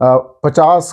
50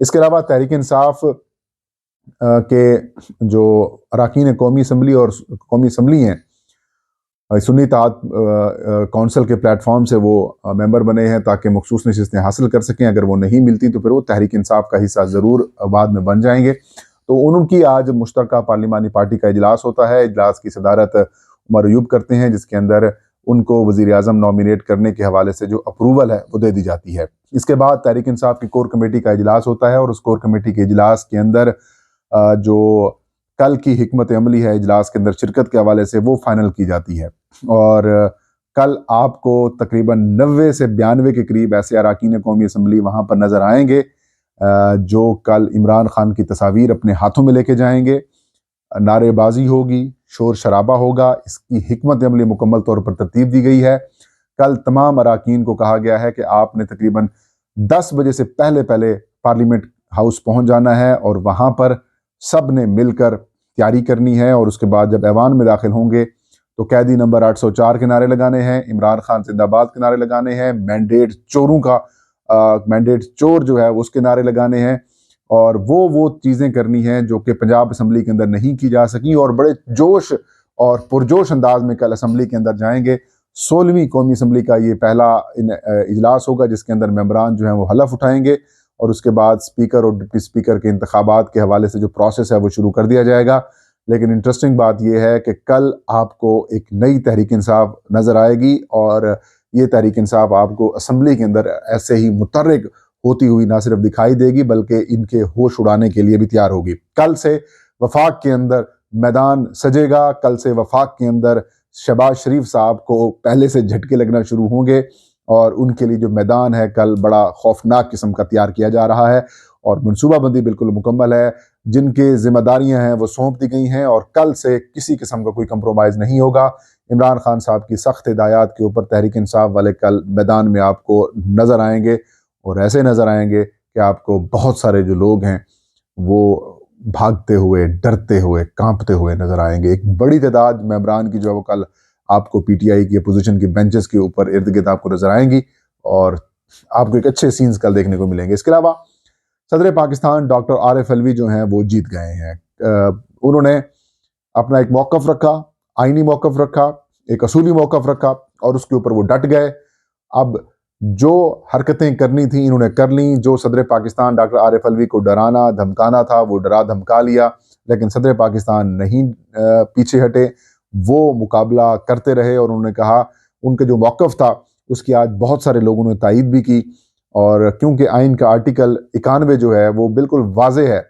اس کے علاوہ تحریک انصاف کے جو اراکین قومی اسمبلی اور قومی اسمبلی ہیں سنی اتحاد کونسل کے پلیٹ فارم سے وہ ممبر بنے ہیں تاکہ مخصوص نشستیں حاصل کر سکیں. اگر وہ نہیں ملتی تو پھر وہ تحریک انصاف کا حصہ ضرور بعد میں بن جائیں گے. تو ان کی آج مشترکہ پارلیمانی پارٹی کا اجلاس ہوتا ہے. اجلاس کی صدارت عمر ایوب کرتے ہیں، جس کے اندر ان کو وزیر اعظم نامینیٹ کرنے کے حوالے سے جو اپروول ہے وہ دے دی جاتی ہے. اس کے بعد تحریک انصاف کی کور کمیٹی کا اجلاس ہوتا ہے، اور اس کور کمیٹی کے اجلاس کے اندر جو کل کی حکمت عملی ہے اجلاس کے اندر شرکت کے حوالے سے وہ فائنل کی جاتی ہے. اور کل آپ کو تقریباً 90 سے 92 کے قریب ایسے اراکین قومی اسمبلی وہاں پر نظر آئیں گے جو کل عمران خان کی تصاویر اپنے ہاتھوں میں لے کے جائیں گے. نعرے بازی ہوگی، شور شرابہ ہوگا. اس کی حکمت عملی مکمل طور پر ترتیب دی گئی ہے. کل تمام اراکین کو کہا گیا ہے کہ آپ نے تقریباً 10 بجے سے پہلے پارلیمنٹ ہاؤس پہنچ جانا ہے، اور وہاں پر سب نے مل کر تیاری کرنی ہے. اور اس کے بعد جب ایوان میں داخل ہوں گے تو قیدی نمبر 804 کے نعرے لگانے ہیں، عمران خان زندہ باد کے نعرے لگانے ہیں، مینڈیٹ چور جو ہے اس کے نعرے لگانے ہیں. اور وہ چیزیں کرنی ہیں جو کہ پنجاب اسمبلی کے اندر نہیں کی جا سکیں، اور بڑے جوش اور پرجوش انداز میں کل اسمبلی کے اندر جائیں گے. 16ویں قومی اسمبلی کا یہ پہلا اجلاس ہوگا جس کے اندر ممبران جو ہیں وہ حلف اٹھائیں گے، اور اس کے بعد اسپیکر اور ڈپٹی اسپیکر کے انتخابات کے حوالے سے جو پروسیس ہے وہ شروع کر دیا جائے گا. لیکن انٹرسٹنگ بات یہ ہے کہ کل آپ کو ایک نئی تحریک انصاف نظر آئے گی، اور یہ تحریک انصاف آپ کو اسمبلی کے اندر ایسے ہی متحرک ہوتی ہوئی نہ صرف دکھائی دے گی بلکہ ان کے ہوش اڑانے کے لیے بھی تیار ہوگی. کل سے وفاق کے اندر میدان سجے گا. کل سے وفاق کے اندر شہباز شریف صاحب کو پہلے سے جھٹکے لگنا شروع ہوں گے، اور ان کے لیے جو میدان ہے کل بڑا خوفناک قسم کا تیار کیا جا رہا ہے. اور منصوبہ بندی بالکل مکمل ہے. جن کے ذمہ داریاں ہیں وہ سونپ دی گئی ہیں، اور کل سے کسی قسم کا کوئی کمپرومائز نہیں ہوگا. عمران خان صاحب کی سخت ہدایات کے اوپر تحریک انصاف والے کل میدان میں آپ کو نظر آئیں گے، اور ایسے نظر آئیں گے کہ آپ کو بہت سارے جو لوگ ہیں وہ بھاگتے ہوئے، ڈرتے ہوئے، کانپتے ہوئے نظر آئیں گے. ایک بڑی تعداد ممبران کی جو ہے وہ کل آپ کو پی ٹی آئی کی اپوزیشن کی بینچز کے اوپر ارد گرد آپ کو نظر آئیں گی، اور آپ کو ایک اچھے سینز کل دیکھنے کو ملیں گے. اس کے علاوہ صدر پاکستان ڈاکٹر عارف علوی جو ہیں وہ جیت گئے ہیں. انہوں نے اپنا ایک موقف رکھا، آئینی موقف رکھا، ایک اصولی موقف رکھا، اور اس کے اوپر وہ ڈٹ گئے. اب جو حرکتیں کرنی تھیں انہوں نے کر لیں. جو صدر پاکستان ڈاکٹر عارف علوی کو ڈرانا دھمکانا تھا وہ ڈرا دھمکا لیا، لیکن صدر پاکستان نہیں پیچھے ہٹے، وہ مقابلہ کرتے رہے. اور انہوں نے کہا ان کا جو موقف تھا اس کی آج بہت سارے لوگوں نے تائید بھی کی. اور کیونکہ آئین کا آرٹیکل 91 جو ہے وہ بالکل واضح ہے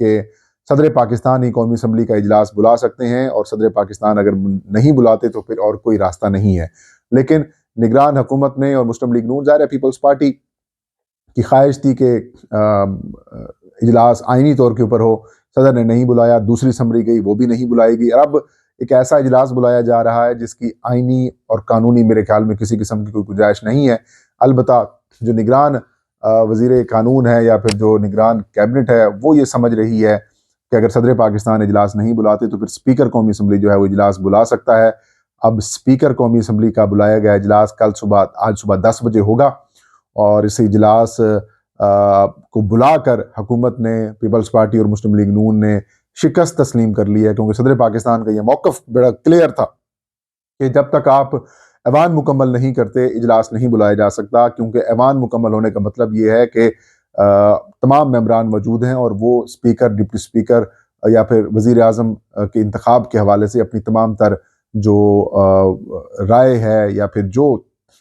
کہ صدر پاکستان ہی قومی اسمبلی کا اجلاس بلا سکتے ہیں، اور صدر پاکستان اگر نہیں بلاتے تو پھر اور کوئی راستہ نہیں ہے. لیکن نگران حکومت نے اور مسلم لیگ نون، ظاہر ہے پیپلز پارٹی کی خواہش تھی کہ اجلاس آئینی طور کے اوپر ہو. صدر نے نہیں بلایا، دوسری اسمبلی گئی وہ بھی نہیں بلائی گئی. اب ایک ایسا اجلاس بلایا جا رہا ہے جس کی آئینی اور قانونی میرے خیال میں کسی قسم کی کوئی گنجائش نہیں ہے. البتہ جو نگران وزیر قانون ہے یا پھر جو نگران کیبنٹ ہے وہ یہ سمجھ رہی ہے کہ اگر صدر پاکستان اجلاس نہیں بلاتے تو پھر اسپیکر قومی اسمبلی جو ہے وہ اجلاس بلا سکتا ہے. اب اسپیکر قومی اسمبلی کا بلایا گیا اجلاس آج صبح 10 بجے ہوگا، اور اس اجلاس کو بلا کر حکومت نے، پیپلز پارٹی اور مسلم لیگ نون نے شکست تسلیم کر لی ہے. کیونکہ صدر پاکستان کا یہ موقف بڑا کلیئر تھا کہ جب تک آپ ایوان مکمل نہیں کرتے اجلاس نہیں بلایا جا سکتا. کیونکہ ایوان مکمل ہونے کا مطلب یہ ہے کہ تمام ممبران موجود ہیں، اور وہ اسپیکر، ڈپٹی اسپیکر یا پھر وزیر اعظم کے انتخاب کے حوالے سے اپنی تمام تر جو رائے ہے یا پھر جو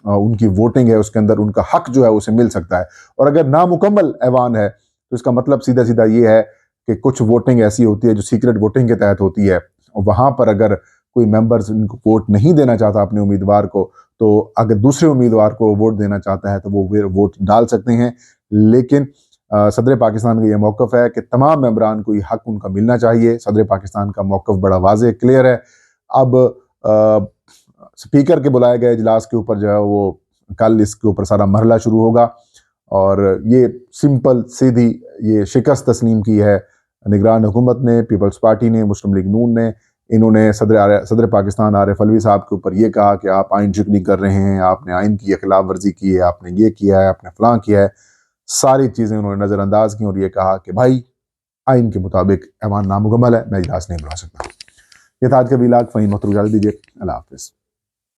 ان کی ووٹنگ ہے اس کے اندر ان کا حق جو ہے اسے مل سکتا ہے. اور اگر نامکمل ایوان ہے تو اس کا مطلب سیدھا سیدھا یہ ہے کہ کچھ ووٹنگ ایسی ہوتی ہے جو سیکرٹ ووٹنگ کے تحت ہوتی ہے، اور وہاں پر اگر کوئی ممبرز ان کو ووٹ نہیں دینا چاہتا اپنے امیدوار کو، تو اگر دوسرے امیدوار کو ووٹ دینا چاہتا ہے تو وہ ووٹ ڈال سکتے ہیں. لیکن صدر پاکستان کا یہ موقف ہے کہ تمام ممبران کو یہ حق ان کا ملنا چاہیے. صدر پاکستان کا موقف بڑا واضح کلیئر ہے. اب اسپیکر کے بلائے گئے اجلاس کے اوپر جو ہے وہ کل اس کے اوپر سارا مرحلہ شروع ہوگا، اور یہ سمپل سیدھی یہ شکست تسلیم کی ہے نگران حکومت نے، پیپلز پارٹی نے، مسلم لیگ نون نے. انہوں نے صدر پاکستان عارف علوی صاحب کے اوپر یہ کہا کہ آپ آئین شکنی کر رہے ہیں، آپ نے آئین کی خلاف ورزی کی ہے، آپ نے یہ کیا ہے، آپ نے فلاں کیا ہے. ساری چیزیں انہوں نے نظر انداز کی اور یہ کہا کہ بھائی آئین کے مطابق ایوان نامکمل ہے، میں اجلاس نہیں بلا سکتا۔ یہ تھا آج کا ویلاگ، فہیم مختار اجازت دیجیے، اللہ حافظ۔